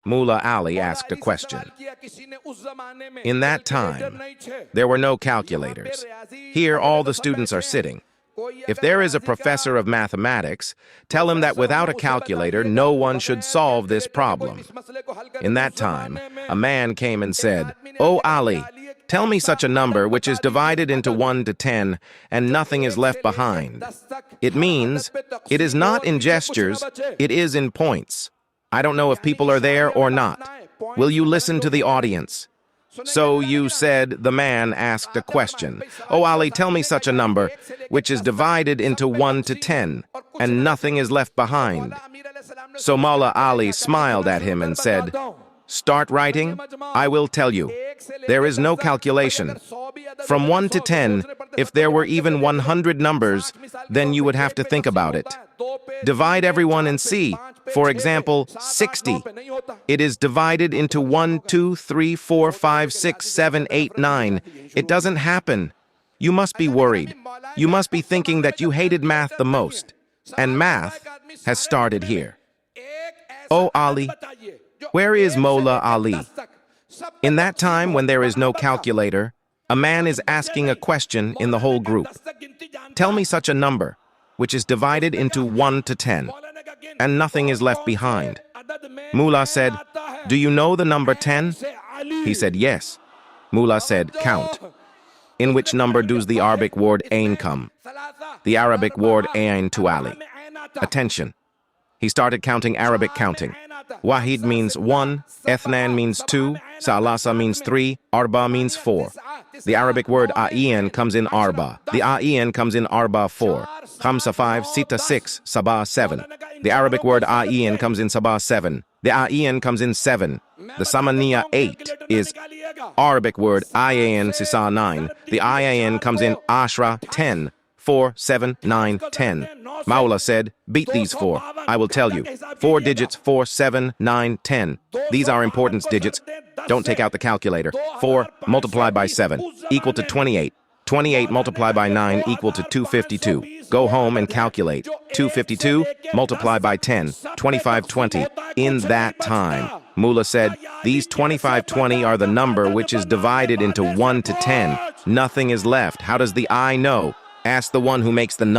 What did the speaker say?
Mullah Ali asked a question. In that time, there were no calculators. Here, all the students are sitting. If there is a professor of mathematics, tell him that without a calculator, no one should solve this problem. In that time, a man came and said, "O Ali, tell me such a number which is divided into 1 to 10, and nothing is left behind." It means, it is not in gestures, it is in points. I don't know if people are there or not. Will you listen to the audience? So you said, the man asked a question. "Oh, Ali, tell me such a number, which is divided into 1 to 10, and nothing is left behind." So Mullah Ali smiled at him and said, "Start writing, I will tell you. There is no calculation. From 1 to 10, if there were even 100 numbers, then you would have to think about it. Divide everyone and see. For example, 60. It is divided into 1, 2, 3, 4, 5, 6, 7, 8, 9. It doesn't happen. You must be worried. You must be thinking that you hated math the most. And math has started here. Oh, Ali, where is Mullah Ali? In that time when there is no calculator, a man is asking a question in the whole group. Tell me such a number, which is divided into 1 to 10, and nothing is left behind. Mullah said, "Do you know the number 10? He said, "Yes." Mullah said, "Count." In which number does the Arabic word ain come? The Arabic word ain to Ali. Attention. He started counting Arabic counting. Wahid means 1, Ethnan means 2, Salasa means 3, Arba means 4. The Arabic word A'iyan comes in Arba. The A'iyan comes in Arba 4. Khamsa 5, Sita 6, Sabah 7. The Arabic word A'iyan comes in Sabah 7. The A'iyan comes in 7. The Samaniya 8 is Arabic word Ayayan Sisa 9. The Ayayan comes in Ashra 10. 4, 7, 9, 10. Mullah said, "Beat these 4. I will tell you. 4 digits, 4, 7, 9, 10. These are importance digits. Don't take out the calculator. 4 multiplied by 7 equal to 28. 28 multiplied by 9 equal to 252. Go home and calculate. 252 multiplied by 10, 2520. In that time, Mullah said, "These 2520 are the number which is divided into 1 to 10. Nothing is left. How does the eye know? Ask the one who makes the number."